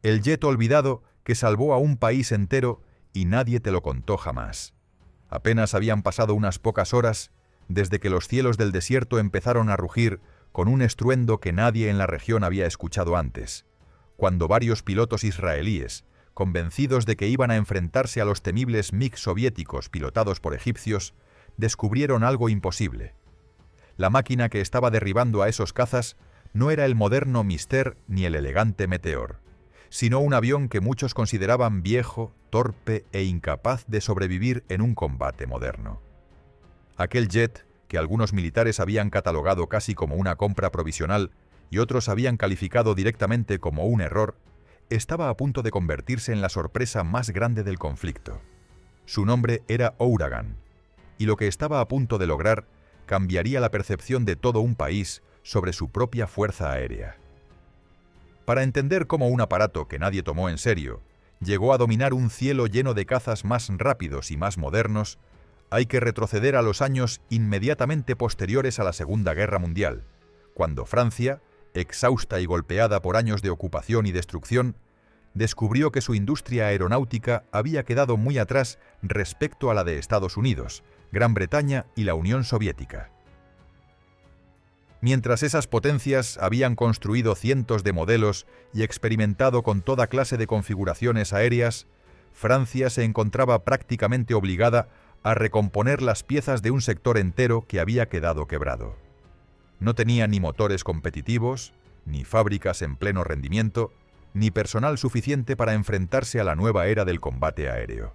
El jet olvidado que salvó a un país entero y nadie te lo contó jamás. Apenas habían pasado unas pocas horas desde que los cielos del desierto empezaron a rugir con un estruendo que nadie en la región había escuchado antes, cuando varios pilotos israelíes, convencidos de que iban a enfrentarse a los temibles MiG soviéticos pilotados por egipcios, descubrieron algo imposible. La máquina que estaba derribando a esos cazas no era el moderno Mystère ni el elegante Meteor, sino un avión que muchos consideraban viejo, torpe e incapaz de sobrevivir en un combate moderno. Aquel jet, que algunos militares habían catalogado casi como una compra provisional y otros habían calificado directamente como un error, estaba a punto de convertirse en la sorpresa más grande del conflicto. Su nombre era Ouragan, y lo que estaba a punto de lograr cambiaría la percepción de todo un país sobre su propia fuerza aérea. Para entender cómo un aparato que nadie tomó en serio llegó a dominar un cielo lleno de cazas más rápidos y más modernos, hay que retroceder a los años inmediatamente posteriores a la Segunda Guerra Mundial, cuando Francia, exhausta y golpeada por años de ocupación y destrucción, descubrió que su industria aeronáutica había quedado muy atrás respecto a la de Estados Unidos, Gran Bretaña y la Unión Soviética. Mientras esas potencias habían construido cientos de modelos y experimentado con toda clase de configuraciones aéreas, Francia se encontraba prácticamente obligada a recomponer las piezas de un sector entero que había quedado quebrado. No tenía ni motores competitivos, ni fábricas en pleno rendimiento, ni personal suficiente para enfrentarse a la nueva era del combate aéreo.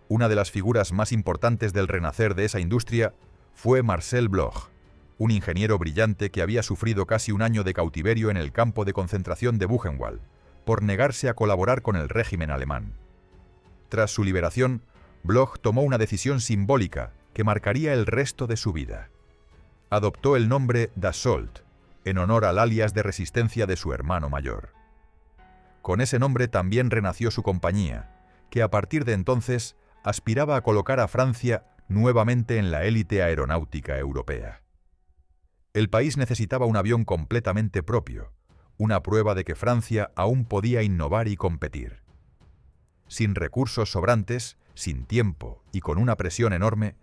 Una de las figuras más importantes del renacer de esa industria fue Marcel Bloch, un ingeniero brillante que había sufrido casi un año de cautiverio en el campo de concentración de Buchenwald, por negarse a colaborar con el régimen alemán. Tras su liberación, Bloch tomó una decisión simbólica que marcaría el resto de su vida. Adoptó el nombre Dassault, en honor al alias de resistencia de su hermano mayor. Con ese nombre también renació su compañía, que a partir de entonces aspiraba a colocar a Francia nuevamente en la élite aeronáutica europea. El país necesitaba un avión completamente propio, una prueba de que Francia aún podía innovar y competir. Sin recursos sobrantes, sin tiempo y con una presión enorme,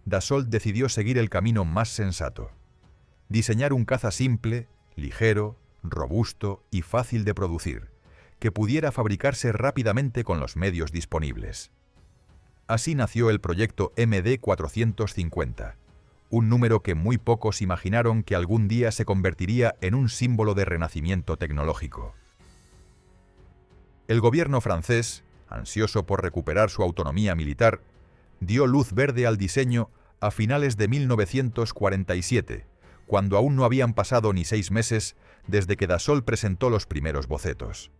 Dassault decidió seguir el camino más sensato: diseñar un caza simple, ligero, robusto y fácil de producir, que pudiera fabricarse rápidamente con los medios disponibles. Así nació el proyecto MD-450, un número que muy pocos imaginaron que algún día se convertiría en un símbolo de renacimiento tecnológico. El gobierno francés, ansioso por recuperar su autonomía militar, dio luz verde al diseño a finales de 1947, cuando aún no habían pasado ni 6 meses desde que Dassault presentó los primeros bocetos.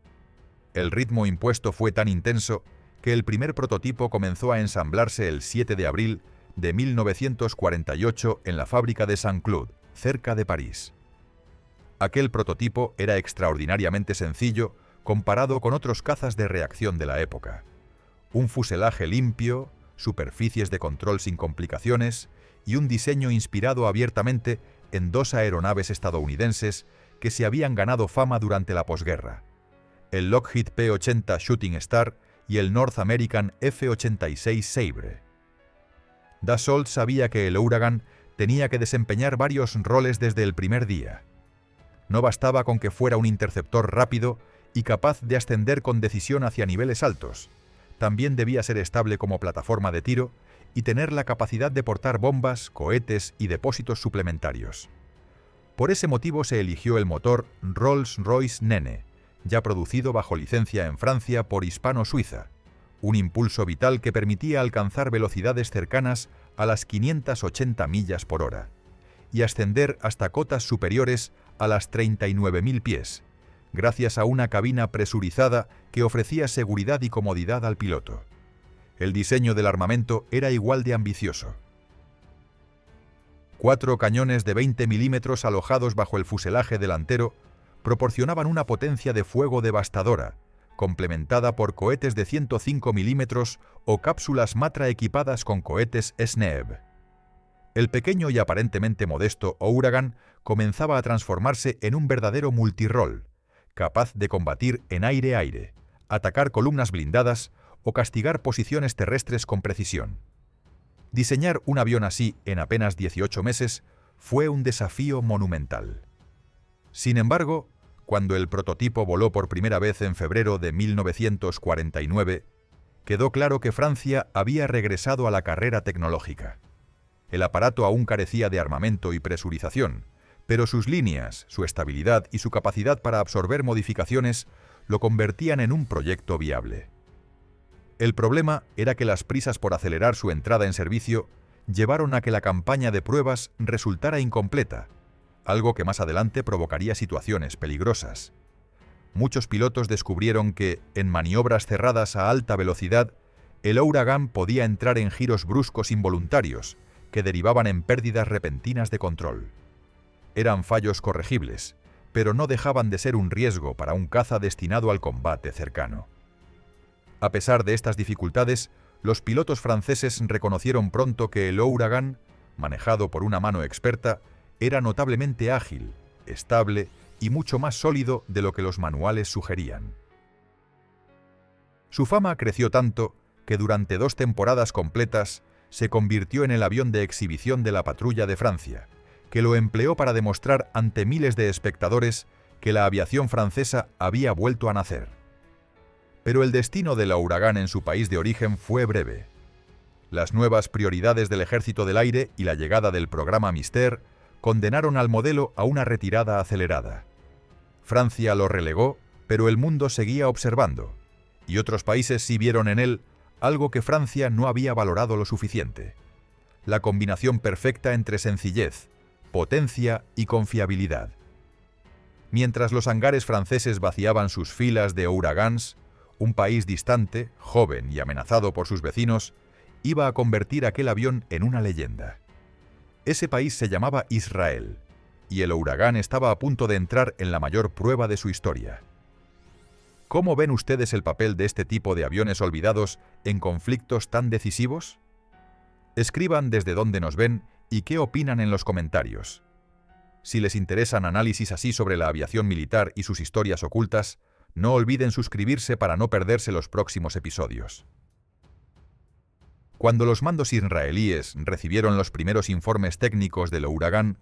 El ritmo impuesto fue tan intenso que el primer prototipo comenzó a ensamblarse el 7 de abril de 1948 en la fábrica de Saint-Cloud, cerca de París. Aquel prototipo era extraordinariamente sencillo comparado con otros cazas de reacción de la época. Un fuselaje limpio, superficies de control sin complicaciones y un diseño inspirado abiertamente en 2 aeronaves estadounidenses que se habían ganado fama durante la posguerra: el Lockheed P-80 Shooting Star y el North American F-86 Sabre. Dassault sabía que el Ouragan tenía que desempeñar varios roles desde el primer día. No bastaba con que fuera un interceptor rápido y capaz de ascender con decisión hacia niveles altos. También debía ser estable como plataforma de tiro y tener la capacidad de portar bombas, cohetes y depósitos suplementarios. Por ese motivo se eligió el motor Rolls-Royce Nene, ya producido bajo licencia en Francia por Hispano-Suiza, un impulso vital que permitía alcanzar velocidades cercanas a las 580 millas por hora y ascender hasta cotas superiores a las 39.000 pies, gracias a una cabina presurizada que ofrecía seguridad y comodidad al piloto. El diseño del armamento era igual de ambicioso. 4 cañones de 20 milímetros alojados bajo el fuselaje delantero proporcionaban una potencia de fuego devastadora, complementada por cohetes de 105 milímetros o cápsulas Matra equipadas con cohetes Sneeb. El pequeño y aparentemente modesto Ouragan comenzaba a transformarse en un verdadero multirol, capaz de combatir en aire-aire, atacar columnas blindadas o castigar posiciones terrestres con precisión. Diseñar un avión así en apenas 18 meses fue un desafío monumental. Sin embargo, cuando el prototipo voló por primera vez en febrero de 1949, quedó claro que Francia había regresado a la carrera tecnológica. El aparato aún carecía de armamento y presurización, pero sus líneas, su estabilidad y su capacidad para absorber modificaciones lo convertían en un proyecto viable. El problema era que las prisas por acelerar su entrada en servicio llevaron a que la campaña de pruebas resultara incompleta, algo que más adelante provocaría situaciones peligrosas. Muchos pilotos descubrieron que, en maniobras cerradas a alta velocidad, el Ouragan podía entrar en giros bruscos involuntarios, que derivaban en pérdidas repentinas de control. Eran fallos corregibles, pero no dejaban de ser un riesgo para un caza destinado al combate cercano. A pesar de estas dificultades, los pilotos franceses reconocieron pronto que el Ouragan, manejado por una mano experta, era notablemente ágil, estable y mucho más sólido de lo que los manuales sugerían. Su fama creció tanto que durante 2 temporadas completas se convirtió en el avión de exhibición de la patrulla de Francia, que lo empleó para demostrar ante miles de espectadores que la aviación francesa había vuelto a nacer. Pero el destino del Ouragan en su país de origen fue breve. Las nuevas prioridades del Ejército del Aire y la llegada del programa Mystère condenaron al modelo a una retirada acelerada. Francia lo relegó, pero el mundo seguía observando, y otros países sí vieron en él algo que Francia no había valorado lo suficiente: la combinación perfecta entre sencillez, potencia y confiabilidad. Mientras los hangares franceses vaciaban sus filas de Ouragans, un país distante, joven y amenazado por sus vecinos, iba a convertir aquel avión en una leyenda. Ese país se llamaba Israel, y el Ouragan estaba a punto de entrar en la mayor prueba de su historia. ¿Cómo ven ustedes el papel de este tipo de aviones olvidados en conflictos tan decisivos? Escriban desde dónde nos ven y qué opinan en los comentarios. Si les interesan análisis así sobre la aviación militar y sus historias ocultas, no olviden suscribirse para no perderse los próximos episodios. Cuando los mandos israelíes recibieron los primeros informes técnicos del Ouragan,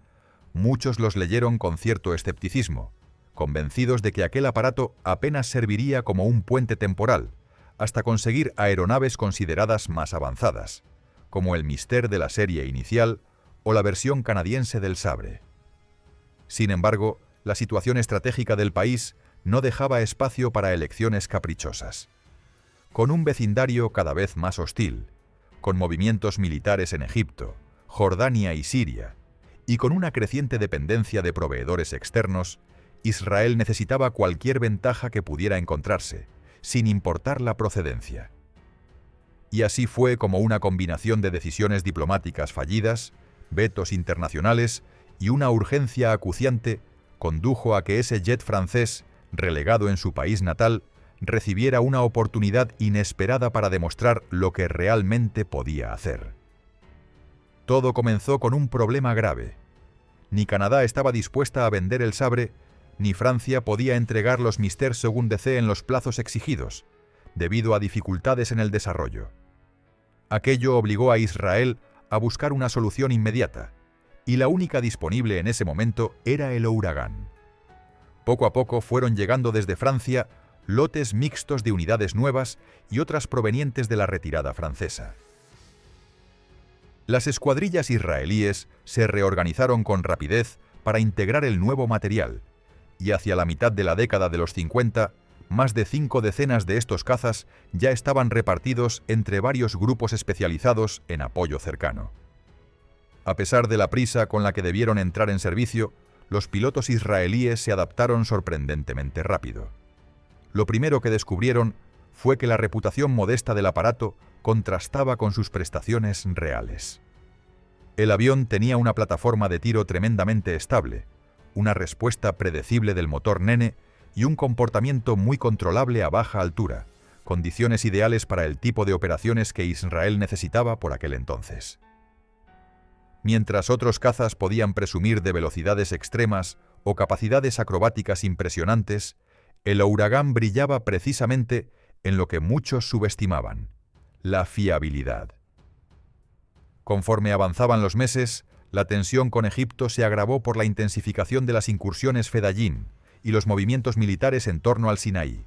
muchos los leyeron con cierto escepticismo, convencidos de que aquel aparato apenas serviría como un puente temporal, hasta conseguir aeronaves consideradas más avanzadas, como el Mystère de la serie inicial o la versión canadiense del Sabre. Sin embargo, la situación estratégica del país no dejaba espacio para elecciones caprichosas. Con un vecindario cada vez más hostil, con movimientos militares en Egipto, Jordania y Siria, y con una creciente dependencia de proveedores externos, Israel necesitaba cualquier ventaja que pudiera encontrarse, sin importar la procedencia. Y así fue como una combinación de decisiones diplomáticas fallidas, vetos internacionales y una urgencia acuciante condujo a que ese jet francés, relegado en su país natal, recibiera una oportunidad inesperada para demostrar lo que realmente podía hacer. Todo comenzó con un problema grave. Ni Canadá estaba dispuesta a vender el Sabre, ni Francia podía entregar los Mystère Seconde C en los plazos exigidos, debido a dificultades en el desarrollo. Aquello obligó a Israel a buscar una solución inmediata, y la única disponible en ese momento era el Ouragan. Poco a poco fueron llegando desde Francia lotes mixtos de unidades nuevas y otras provenientes de la retirada francesa. Las escuadrillas israelíes se reorganizaron con rapidez para integrar el nuevo material, y hacia la mitad de la década de los 50, más de 5 decenas de estos cazas ya estaban repartidos entre varios grupos especializados en apoyo cercano. A pesar de la prisa con la que debieron entrar en servicio, los pilotos israelíes se adaptaron sorprendentemente rápido. Lo primero que descubrieron fue que la reputación modesta del aparato contrastaba con sus prestaciones reales. El avión tenía una plataforma de tiro tremendamente estable, una respuesta predecible del motor Nene y un comportamiento muy controlable a baja altura, condiciones ideales para el tipo de operaciones que Israel necesitaba por aquel entonces. Mientras otros cazas podían presumir de velocidades extremas o capacidades acrobáticas impresionantes, El huracán brillaba precisamente en lo que muchos subestimaban: la fiabilidad. Conforme avanzaban los meses, la tensión con Egipto se agravó por la intensificación de las incursiones Fedayín y los movimientos militares en torno al Sinaí.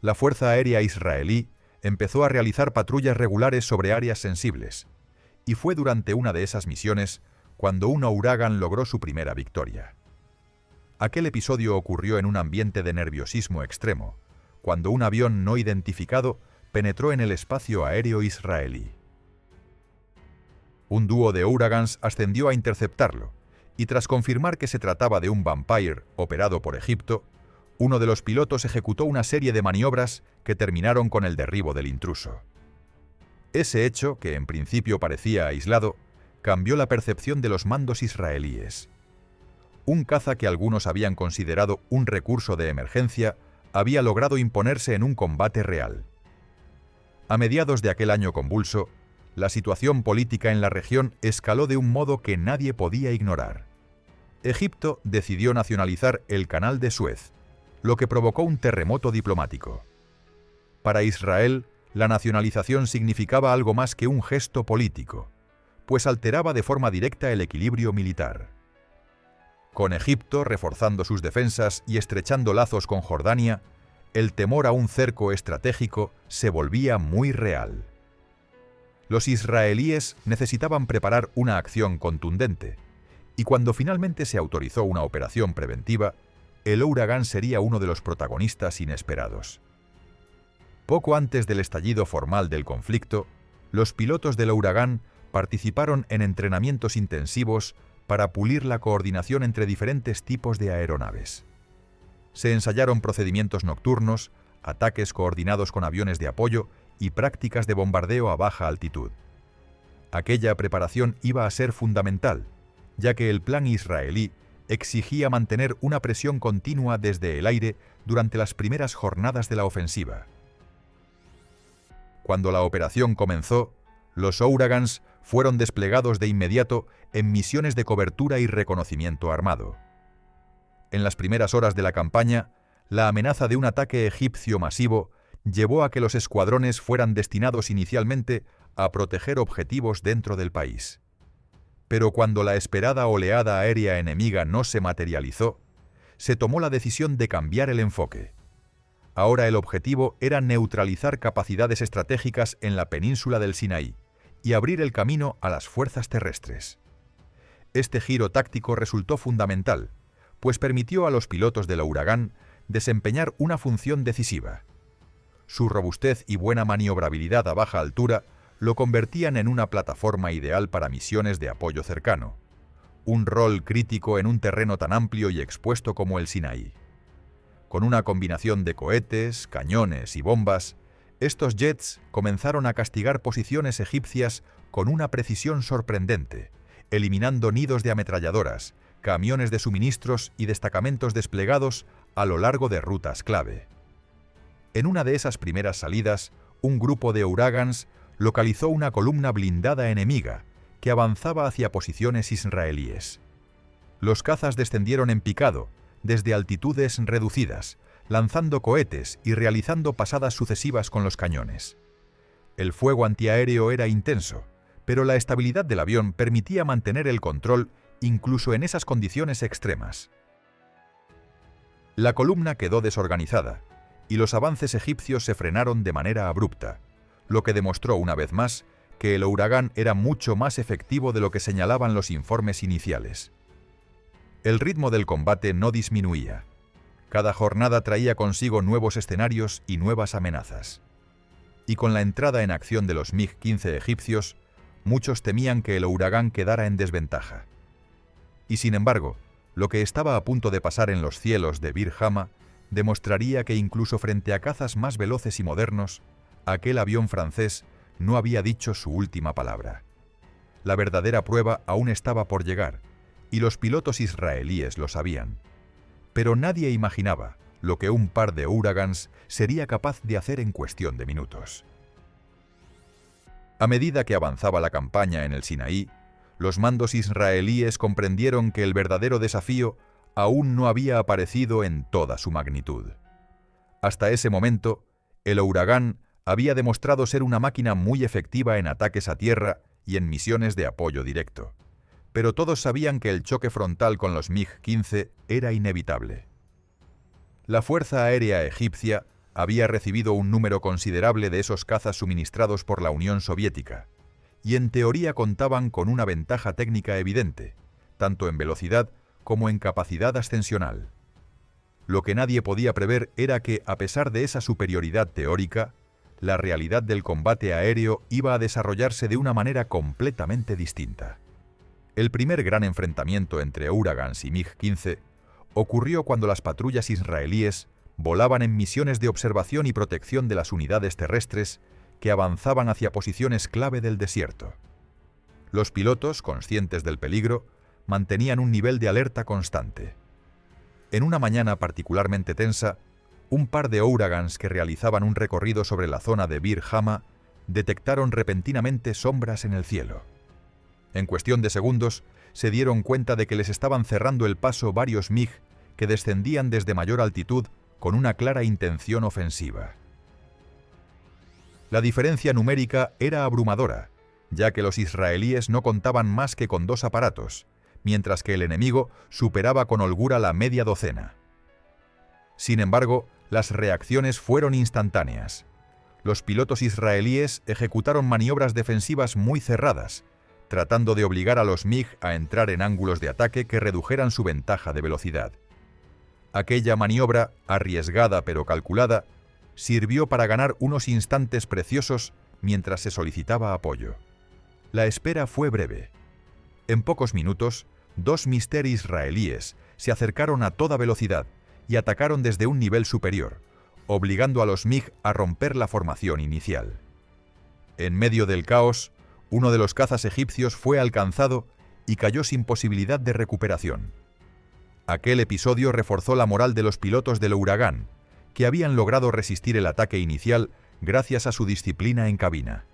La Fuerza Aérea Israelí empezó a realizar patrullas regulares sobre áreas sensibles, y fue durante una de esas misiones cuando un huracán logró su primera victoria. Aquel episodio ocurrió en un ambiente de nerviosismo extremo, cuando un avión no identificado penetró en el espacio aéreo israelí. Un dúo de huracans ascendió a interceptarlo, y tras confirmar que se trataba de un Vampire operado por Egipto, uno de los pilotos ejecutó una serie de maniobras que terminaron con el derribo del intruso. Ese hecho, que en principio parecía aislado, cambió la percepción de los mandos israelíes. Un caza que algunos habían considerado un recurso de emergencia había logrado imponerse en un combate real. A mediados de aquel año convulso, la situación política en la región escaló de un modo que nadie podía ignorar. Egipto decidió nacionalizar el Canal de Suez, lo que provocó un terremoto diplomático. Para Israel, la nacionalización significaba algo más que un gesto político, pues alteraba de forma directa el equilibrio militar. Con Egipto reforzando sus defensas y estrechando lazos con Jordania, el temor a un cerco estratégico se volvía muy real. Los israelíes necesitaban preparar una acción contundente, y cuando finalmente se autorizó una operación preventiva, el huracán sería uno de los protagonistas inesperados. Poco antes del estallido formal del conflicto, los pilotos del huracán participaron en entrenamientos intensivos para pulir la coordinación entre diferentes tipos de aeronaves. Se ensayaron procedimientos nocturnos, ataques coordinados con aviones de apoyo y prácticas de bombardeo a baja altitud. Aquella preparación iba a ser fundamental, ya que el plan israelí exigía mantener una presión continua desde el aire durante las primeras jornadas de la ofensiva. Cuando la operación comenzó, los huracans fueron desplegados de inmediato en misiones de cobertura y reconocimiento armado. En las primeras horas de la campaña, la amenaza de un ataque egipcio masivo llevó a que los escuadrones fueran destinados inicialmente a proteger objetivos dentro del país. Pero cuando la esperada oleada aérea enemiga no se materializó, se tomó la decisión de cambiar el enfoque. Ahora el objetivo era neutralizar capacidades estratégicas en la península del Sinaí y abrir el camino a las fuerzas terrestres. Este giro táctico resultó fundamental, pues permitió a los pilotos del huracán desempeñar una función decisiva. Su robustez y buena maniobrabilidad a baja altura lo convertían en una plataforma ideal para misiones de apoyo cercano, un rol crítico en un terreno tan amplio y expuesto como el Sinaí. Con una combinación de cohetes, cañones y bombas, estos jets comenzaron a castigar posiciones egipcias con una precisión sorprendente, eliminando nidos de ametralladoras, camiones de suministros y destacamentos desplegados a lo largo de rutas clave. En una de esas primeras salidas, un grupo de huracans localizó una columna blindada enemiga que avanzaba hacia posiciones israelíes. Los cazas descendieron en picado, desde altitudes reducidas, lanzando cohetes y realizando pasadas sucesivas con los cañones. El fuego antiaéreo era intenso, pero la estabilidad del avión permitía mantener el control incluso en esas condiciones extremas. La columna quedó desorganizada, y los avances egipcios se frenaron de manera abrupta, lo que demostró una vez más que el huracán era mucho más efectivo de lo que señalaban los informes iniciales. El ritmo del combate no disminuía. Cada jornada traía consigo nuevos escenarios y nuevas amenazas. Y con la entrada en acción de los MiG-15 egipcios, muchos temían que el huracán quedara en desventaja. Y sin embargo, lo que estaba a punto de pasar en los cielos de Bir Hama demostraría que incluso frente a cazas más veloces y modernos, aquel avión francés no había dicho su última palabra. La verdadera prueba aún estaba por llegar, y los pilotos israelíes lo sabían. Pero nadie imaginaba lo que un par de huracans sería capaz de hacer en cuestión de minutos. A medida que avanzaba la campaña en el Sinaí, los mandos israelíes comprendieron que el verdadero desafío aún no había aparecido en toda su magnitud. Hasta ese momento, el Ouragan había demostrado ser una máquina muy efectiva en ataques a tierra y en misiones de apoyo directo, pero todos sabían que el choque frontal con los MiG-15 era inevitable. La Fuerza Aérea Egipcia había recibido un número considerable de esos cazas suministrados por la Unión Soviética, y en teoría contaban con una ventaja técnica evidente, tanto en velocidad como en capacidad ascensional. Lo que nadie podía prever era que, a pesar de esa superioridad teórica, la realidad del combate aéreo iba a desarrollarse de una manera completamente distinta. El primer gran enfrentamiento entre Ouragans y MiG-15 ocurrió cuando las patrullas israelíes volaban en misiones de observación y protección de las unidades terrestres que avanzaban hacia posiciones clave del desierto. Los pilotos, conscientes del peligro, mantenían un nivel de alerta constante. En una mañana particularmente tensa, un par de Ouragans que realizaban un recorrido sobre la zona de Bir Hama detectaron repentinamente sombras en el cielo. En cuestión de segundos, se dieron cuenta de que les estaban cerrando el paso varios MiG que descendían desde mayor altitud con una clara intención ofensiva. La diferencia numérica era abrumadora, ya que los israelíes no contaban más que con 2 aparatos, mientras que el enemigo superaba con holgura la media docena. Sin embargo, las reacciones fueron instantáneas. Los pilotos israelíes ejecutaron maniobras defensivas muy cerradas, tratando de obligar a los MiG a entrar en ángulos de ataque que redujeran su ventaja de velocidad. Aquella maniobra, arriesgada pero calculada, sirvió para ganar unos instantes preciosos mientras se solicitaba apoyo. La espera fue breve. En pocos minutos, 2 Mystère israelíes se acercaron a toda velocidad y atacaron desde un nivel superior, obligando a los MiG a romper la formación inicial. En medio del caos, uno de los cazas egipcios fue alcanzado y cayó sin posibilidad de recuperación. Aquel episodio reforzó la moral de los pilotos del Ouragan, que habían logrado resistir el ataque inicial gracias a su disciplina en cabina.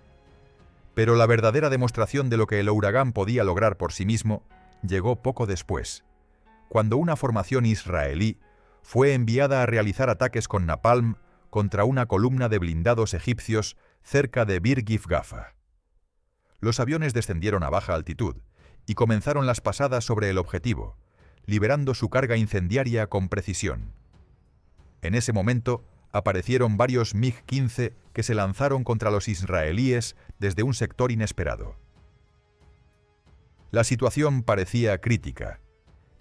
Pero la verdadera demostración de lo que el Ouragan podía lograr por sí mismo llegó poco después, cuando una formación israelí fue enviada a realizar ataques con napalm contra una columna de blindados egipcios cerca de Bir Gifgafa. Los aviones descendieron a baja altitud y comenzaron las pasadas sobre el objetivo, liberando su carga incendiaria con precisión. En ese momento, aparecieron varios MiG-15 que se lanzaron contra los israelíes desde un sector inesperado. La situación parecía crítica,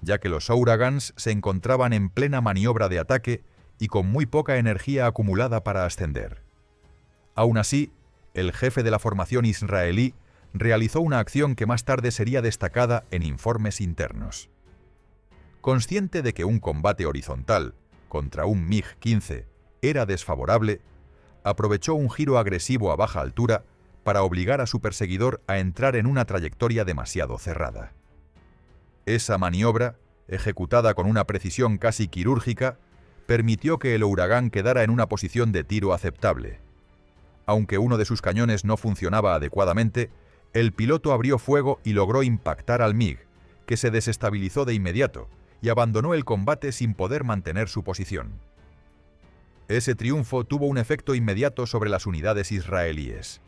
ya que los Ouragans se encontraban en plena maniobra de ataque y con muy poca energía acumulada para ascender. Aún así, el jefe de la formación israelí realizó una acción que más tarde sería destacada en informes internos. Consciente de que un combate horizontal contra un MiG-15 era desfavorable, aprovechó un giro agresivo a baja altura para obligar a su perseguidor a entrar en una trayectoria demasiado cerrada. Esa maniobra, ejecutada con una precisión casi quirúrgica, permitió que el Ouragan quedara en una posición de tiro aceptable. Aunque uno de sus cañones no funcionaba adecuadamente, el piloto abrió fuego y logró impactar al MiG, que se desestabilizó de inmediato y abandonó el combate sin poder mantener su posición. Ese triunfo tuvo un efecto inmediato sobre las unidades israelíes.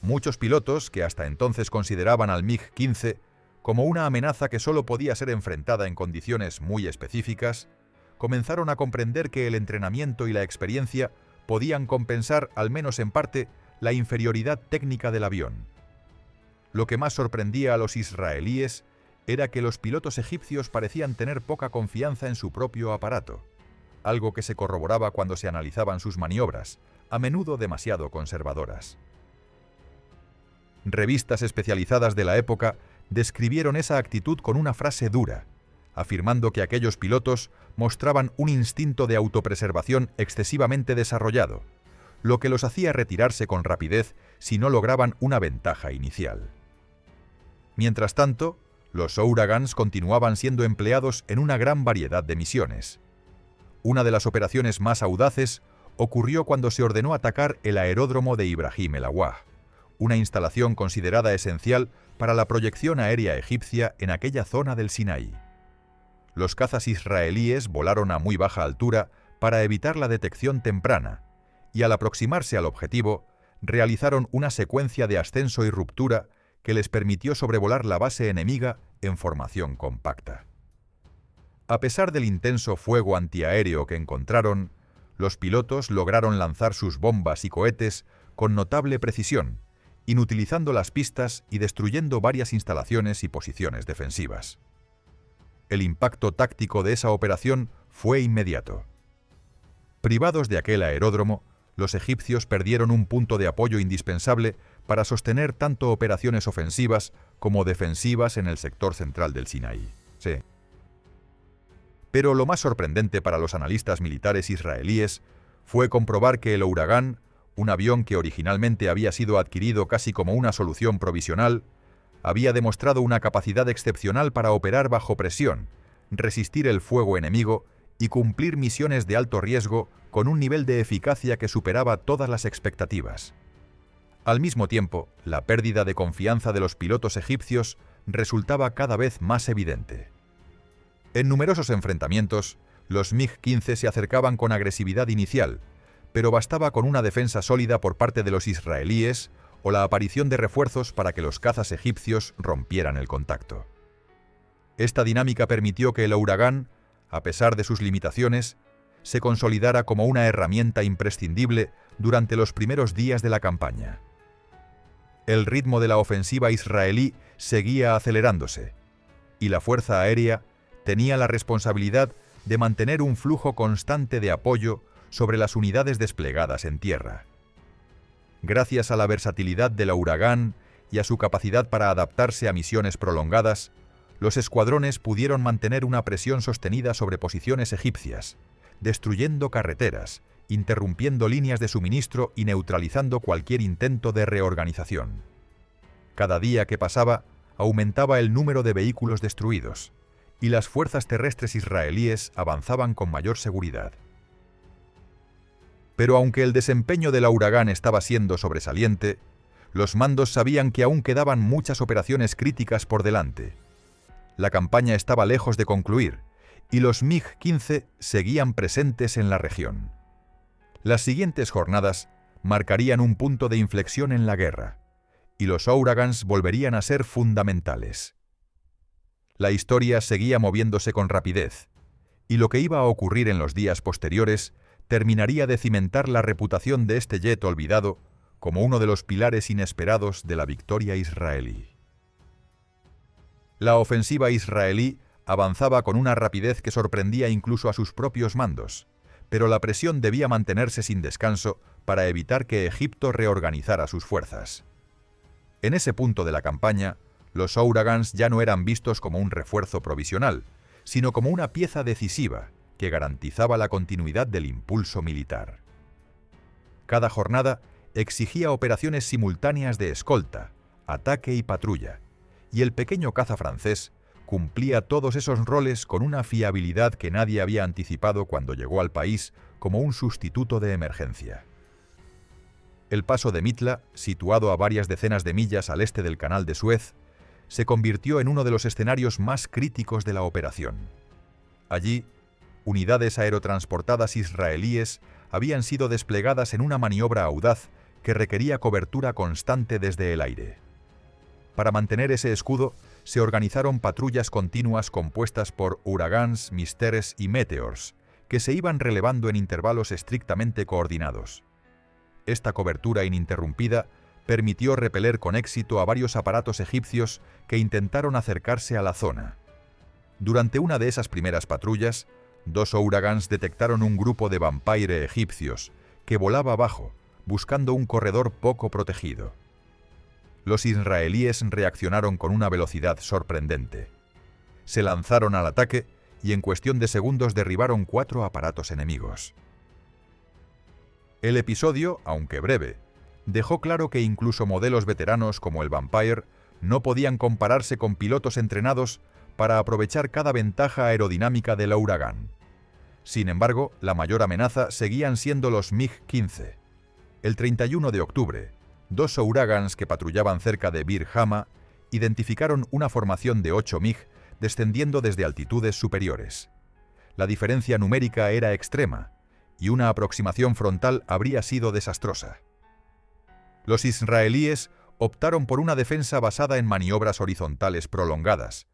Muchos pilotos, que hasta entonces consideraban al MiG-15 como una amenaza que solo podía ser enfrentada en condiciones muy específicas, comenzaron a comprender que el entrenamiento y la experiencia podían compensar, al menos en parte, la inferioridad técnica del avión. Lo que más sorprendía a los israelíes era que los pilotos egipcios parecían tener poca confianza en su propio aparato, algo que se corroboraba cuando se analizaban sus maniobras, a menudo demasiado conservadoras. Revistas especializadas de la época describieron esa actitud con una frase dura, afirmando que aquellos pilotos mostraban un instinto de autopreservación excesivamente desarrollado, lo que los hacía retirarse con rapidez si no lograban una ventaja inicial. Mientras tanto, los Ouragans continuaban siendo empleados en una gran variedad de misiones. Una de las operaciones más audaces ocurrió cuando se ordenó atacar el aeródromo de Ibrahim El Awwah, una instalación considerada esencial para la proyección aérea egipcia en aquella zona del Sinaí. los cazas israelíes volaron a muy baja altura para evitar la detección temprana, y al aproximarse al objetivo, realizaron una secuencia de ascenso y ruptura que les permitió sobrevolar la base enemiga en formación compacta. A pesar del intenso fuego antiaéreo que encontraron, los pilotos lograron lanzar sus bombas y cohetes con notable precisión, inutilizando las pistas y destruyendo varias instalaciones y posiciones defensivas. El impacto táctico de esa operación fue inmediato. Privados de aquel aeródromo, los egipcios perdieron un punto de apoyo indispensable para sostener tanto operaciones ofensivas como defensivas en el sector central del Sinaí. Sí. Pero lo más sorprendente para los analistas militares israelíes fue comprobar que el Huracán, un avión que originalmente había sido adquirido casi como una solución provisional, había demostrado una capacidad excepcional para operar bajo presión, resistir el fuego enemigo y cumplir misiones de alto riesgo con un nivel de eficacia que superaba todas las expectativas. Al mismo tiempo, la pérdida de confianza de los pilotos egipcios resultaba cada vez más evidente. En numerosos enfrentamientos, los MiG-15 se acercaban con agresividad inicial, pero bastaba con una defensa sólida por parte de los israelíes o la aparición de refuerzos para que los cazas egipcios rompieran el contacto. Esta dinámica permitió que el Huracán, a pesar de sus limitaciones, se consolidara como una herramienta imprescindible durante los primeros días de la campaña. El ritmo de la ofensiva israelí seguía acelerándose, y la Fuerza Aérea tenía la responsabilidad de mantener un flujo constante de apoyo sobre las unidades desplegadas en tierra. Gracias a la versatilidad del Huracán y a su capacidad para adaptarse a misiones prolongadas, los escuadrones pudieron mantener una presión sostenida sobre posiciones egipcias, destruyendo carreteras, interrumpiendo líneas de suministro y neutralizando cualquier intento de reorganización. Cada día que pasaba, aumentaba el número de vehículos destruidos, y las fuerzas terrestres israelíes avanzaban con mayor seguridad. Pero aunque el desempeño del Huracán estaba siendo sobresaliente, los mandos sabían que aún quedaban muchas operaciones críticas por delante. La campaña estaba lejos de concluir, y los MiG-15 seguían presentes en la región. Las siguientes jornadas marcarían un punto de inflexión en la guerra, y los Huracans volverían a ser fundamentales. La historia seguía moviéndose con rapidez, y lo que iba a ocurrir en los días posteriores terminaría de cimentar la reputación de este jet olvidado como uno de los pilares inesperados de la victoria israelí. La ofensiva israelí avanzaba con una rapidez que sorprendía incluso a sus propios mandos, pero la presión debía mantenerse sin descanso para evitar que Egipto reorganizara sus fuerzas. En ese punto de la campaña, los Huracans ya no eran vistos como un refuerzo provisional, sino como una pieza decisiva que garantizaba la continuidad del impulso militar. Cada jornada exigía operaciones simultáneas de escolta, ataque y patrulla, y el pequeño caza francés cumplía todos esos roles con una fiabilidad que nadie había anticipado cuando llegó al país como un sustituto de emergencia. El paso de Mitla, situado a varias decenas de millas al este del Canal de Suez, se convirtió en uno de los escenarios más críticos de la operación. Allí, unidades aerotransportadas israelíes habían sido desplegadas en una maniobra audaz que requería cobertura constante desde el aire. Para mantener ese escudo, se organizaron patrullas continuas compuestas por Huracans, Mysteres y Meteors, que se iban relevando en intervalos estrictamente coordinados. Esta cobertura ininterrumpida permitió repeler con éxito a varios aparatos egipcios que intentaron acercarse a la zona. Durante una de esas primeras patrullas, 2 Huracans detectaron un grupo de Vampire egipcios que volaba abajo, buscando un corredor poco protegido. Los israelíes reaccionaron con una velocidad sorprendente. Se lanzaron al ataque y en cuestión de segundos derribaron 4 aparatos enemigos. El episodio, aunque breve, dejó claro que incluso modelos veteranos como el Vampire no podían compararse con pilotos entrenados para aprovechar cada ventaja aerodinámica del Huracán. Sin embargo, la mayor amenaza seguían siendo los MiG-15. El 31 de octubre, 2 Huracans que patrullaban cerca de Bir Hama identificaron una formación de 8 MiG descendiendo desde altitudes superiores. La diferencia numérica era extrema, y una aproximación frontal habría sido desastrosa. Los israelíes optaron por una defensa basada en maniobras horizontales prolongadas,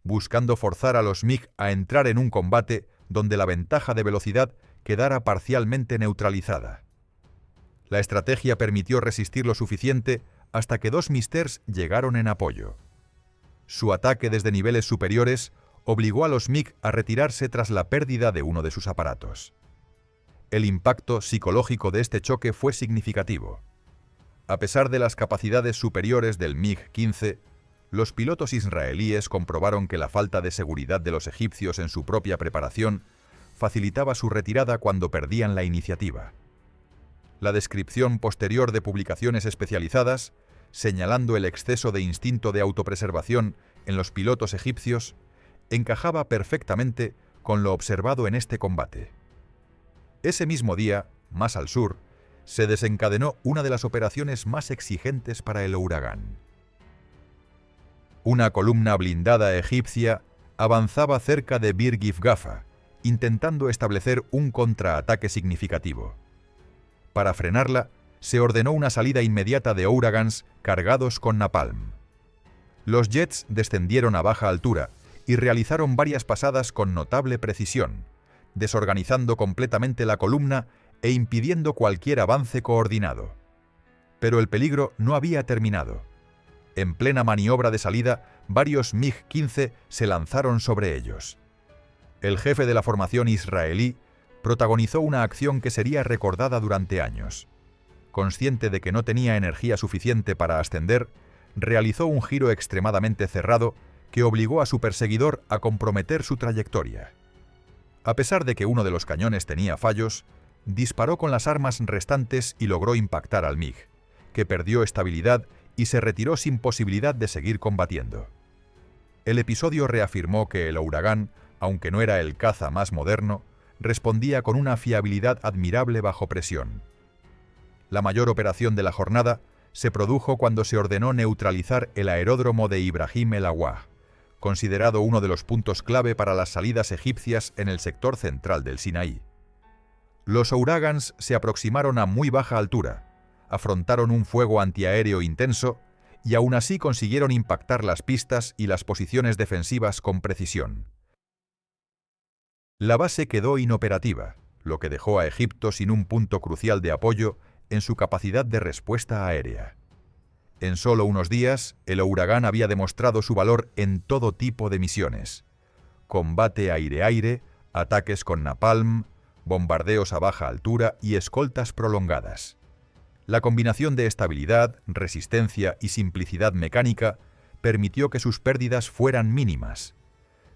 buscando forzar a los MiG a entrar en un combate donde la ventaja de velocidad quedara parcialmente neutralizada. La estrategia permitió resistir lo suficiente hasta que dos Misters llegaron en apoyo. Su ataque desde niveles superiores obligó a los MiG a retirarse tras la pérdida de uno de sus aparatos. El impacto psicológico de este choque fue significativo. A pesar de las capacidades superiores del MiG-15, los pilotos israelíes comprobaron que la falta de seguridad de los egipcios en su propia preparación facilitaba su retirada cuando perdían la iniciativa. La descripción posterior de publicaciones especializadas, señalando el exceso de instinto de autopreservación en los pilotos egipcios, encajaba perfectamente con lo observado en este combate. Ese mismo día, más al sur, se desencadenó una de las operaciones más exigentes para el Huragán. Una columna blindada egipcia avanzaba cerca de Bir Gifgafa, intentando establecer un contraataque significativo. Para frenarla, se ordenó una salida inmediata de Huragans cargados con napalm. Los jets descendieron a baja altura y realizaron varias pasadas con notable precisión, desorganizando completamente la columna e impidiendo cualquier avance coordinado. Pero el peligro no había terminado. En plena maniobra de salida, varios MiG-15 se lanzaron sobre ellos. El jefe de la formación israelí protagonizó una acción que sería recordada durante años. Consciente de que no tenía energía suficiente para ascender, realizó un giro extremadamente cerrado que obligó a su perseguidor a comprometer su trayectoria. A pesar de que uno de los cañones tenía fallos, disparó con las armas restantes y logró impactar al MiG, que perdió estabilidad y se retiró sin posibilidad de seguir combatiendo. El episodio reafirmó que el Huragán, aunque no era el caza más moderno, respondía con una fiabilidad admirable bajo presión. La mayor operación de la jornada se produjo cuando se ordenó neutralizar el aeródromo de Ibrahim El Awah, considerado uno de los puntos clave para las salidas egipcias en el sector central del Sinaí. Los Huragans se aproximaron a muy baja altura, afrontaron un fuego antiaéreo intenso y aún así consiguieron impactar las pistas y las posiciones defensivas con precisión. La base quedó inoperativa, lo que dejó a Egipto sin un punto crucial de apoyo en su capacidad de respuesta aérea. En solo unos días, el Huragán había demostrado su valor en todo tipo de misiones: combate aire-aire, ataques con napalm, bombardeos a baja altura y escoltas prolongadas. La combinación de estabilidad, resistencia y simplicidad mecánica permitió que sus pérdidas fueran mínimas.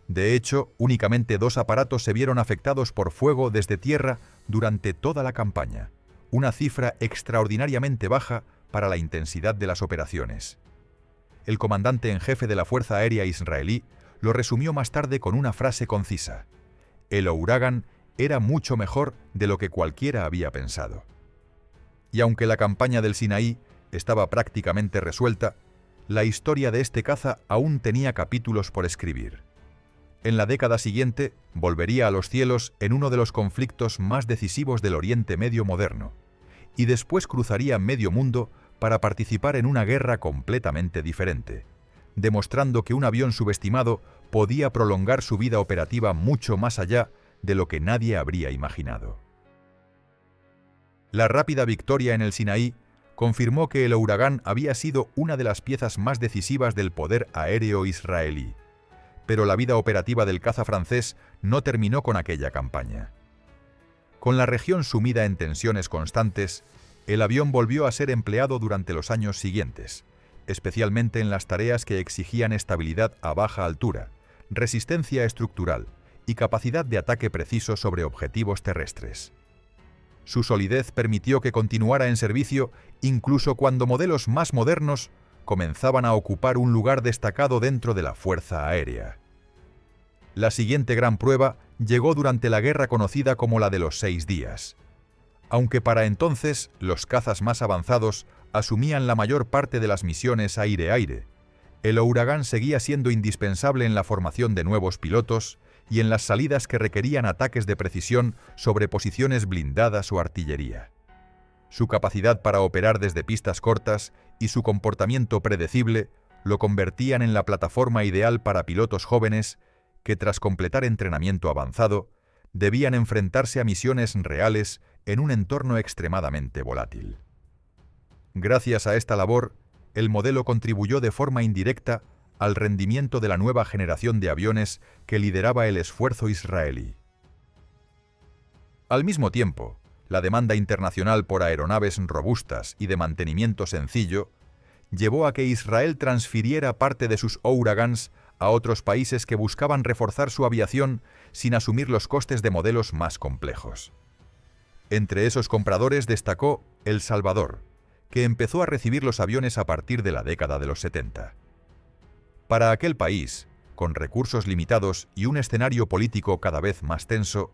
De hecho, únicamente 2 aparatos se vieron afectados por fuego desde tierra durante toda la campaña, una cifra extraordinariamente baja para la intensidad de las operaciones. El comandante en jefe de la Fuerza Aérea israelí lo resumió más tarde con una frase concisa: el Huragán era mucho mejor de lo que cualquiera había pensado. Y aunque la campaña del Sinaí estaba prácticamente resuelta, la historia de este caza aún tenía capítulos por escribir. En la década siguiente, volvería a los cielos en uno de los conflictos más decisivos del Oriente Medio moderno, y después cruzaría medio mundo para participar en una guerra completamente diferente, demostrando que un avión subestimado podía prolongar su vida operativa mucho más allá de lo que nadie habría imaginado. La rápida victoria en el Sinaí confirmó que el Huragán había sido una de las piezas más decisivas del poder aéreo israelí, pero la vida operativa del caza francés no terminó con aquella campaña. Con la región sumida en tensiones constantes, el avión volvió a ser empleado durante los años siguientes, especialmente en las tareas que exigían estabilidad a baja altura, resistencia estructural y capacidad de ataque preciso sobre objetivos terrestres. Su solidez permitió que continuara en servicio incluso cuando modelos más modernos comenzaban a ocupar un lugar destacado dentro de la Fuerza Aérea. La siguiente gran prueba llegó durante la guerra conocida como la de los 6 días. Aunque para entonces los cazas más avanzados asumían la mayor parte de las misiones aire-aire, el Ouragan seguía siendo indispensable en la formación de nuevos pilotos y en las salidas que requerían ataques de precisión sobre posiciones blindadas o artillería. Su capacidad para operar desde pistas cortas y su comportamiento predecible lo convertían en la plataforma ideal para pilotos jóvenes que, tras completar entrenamiento avanzado, debían enfrentarse a misiones reales en un entorno extremadamente volátil. Gracias a esta labor, el modelo contribuyó de forma indirecta al rendimiento de la nueva generación de aviones que lideraba el esfuerzo israelí. Al mismo tiempo, la demanda internacional por aeronaves robustas y de mantenimiento sencillo llevó a que Israel transfiriera parte de sus Ouragans a otros países que buscaban reforzar su aviación sin asumir los costes de modelos más complejos. Entre esos compradores destacó El Salvador, que empezó a recibir los aviones a partir de la década de los 70. Para aquel país, con recursos limitados y un escenario político cada vez más tenso,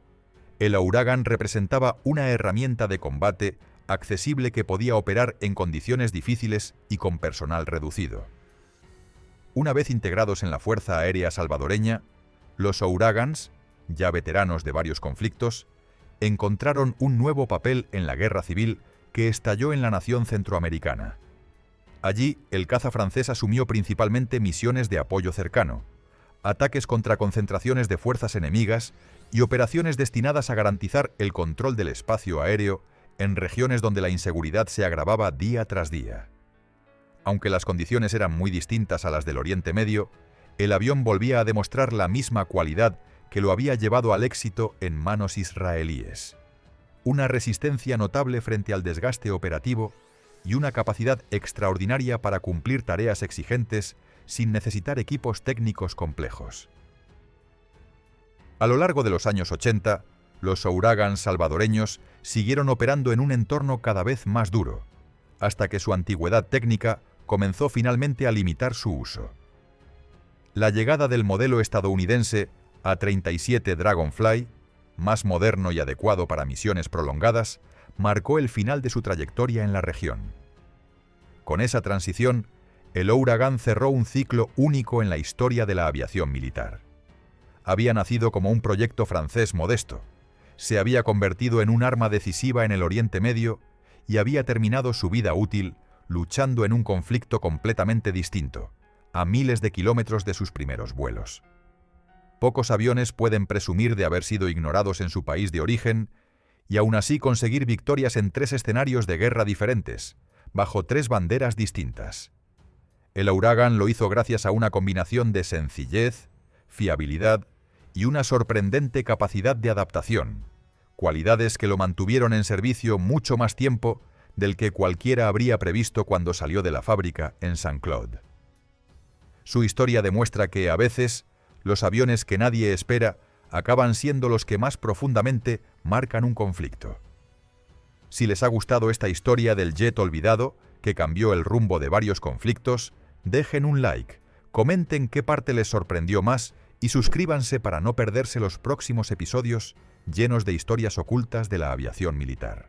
el Ouragan representaba una herramienta de combate accesible que podía operar en condiciones difíciles y con personal reducido. Una vez integrados en la Fuerza Aérea Salvadoreña, los Ouragans, ya veteranos de varios conflictos, encontraron un nuevo papel en la guerra civil que estalló en la nación centroamericana. Allí, el caza francés asumió principalmente misiones de apoyo cercano, ataques contra concentraciones de fuerzas enemigas y operaciones destinadas a garantizar el control del espacio aéreo en regiones donde la inseguridad se agravaba día tras día. Aunque las condiciones eran muy distintas a las del Oriente Medio, el avión volvía a demostrar la misma cualidad que lo había llevado al éxito en manos israelíes: una resistencia notable frente al desgaste operativo y una capacidad extraordinaria para cumplir tareas exigentes sin necesitar equipos técnicos complejos. A lo largo de los años 80, los Ouragans salvadoreños siguieron operando en un entorno cada vez más duro, hasta que su antigüedad técnica comenzó finalmente a limitar su uso. La llegada del modelo estadounidense A-37 Dragonfly, más moderno y adecuado para misiones prolongadas, marcó el final de su trayectoria en la región. Con esa transición, el Ouragan cerró un ciclo único en la historia de la aviación militar. Había nacido como un proyecto francés modesto, se había convertido en un arma decisiva en el Oriente Medio y había terminado su vida útil luchando en un conflicto completamente distinto, a miles de kilómetros de sus primeros vuelos. Pocos aviones pueden presumir de haber sido ignorados en su país de origen y aún así conseguir victorias en 3 escenarios de guerra diferentes, bajo 3 banderas distintas. El Ouragan lo hizo gracias a una combinación de sencillez, fiabilidad y una sorprendente capacidad de adaptación, cualidades que lo mantuvieron en servicio mucho más tiempo del que cualquiera habría previsto cuando salió de la fábrica en Saint-Claude. Su historia demuestra que, a veces, los aviones que nadie espera acaban siendo los que más profundamente marcan un conflicto. Si les ha gustado esta historia del jet olvidado, que cambió el rumbo de varios conflictos, dejen un like, comenten qué parte les sorprendió más y suscríbanse para no perderse los próximos episodios llenos de historias ocultas de la aviación militar.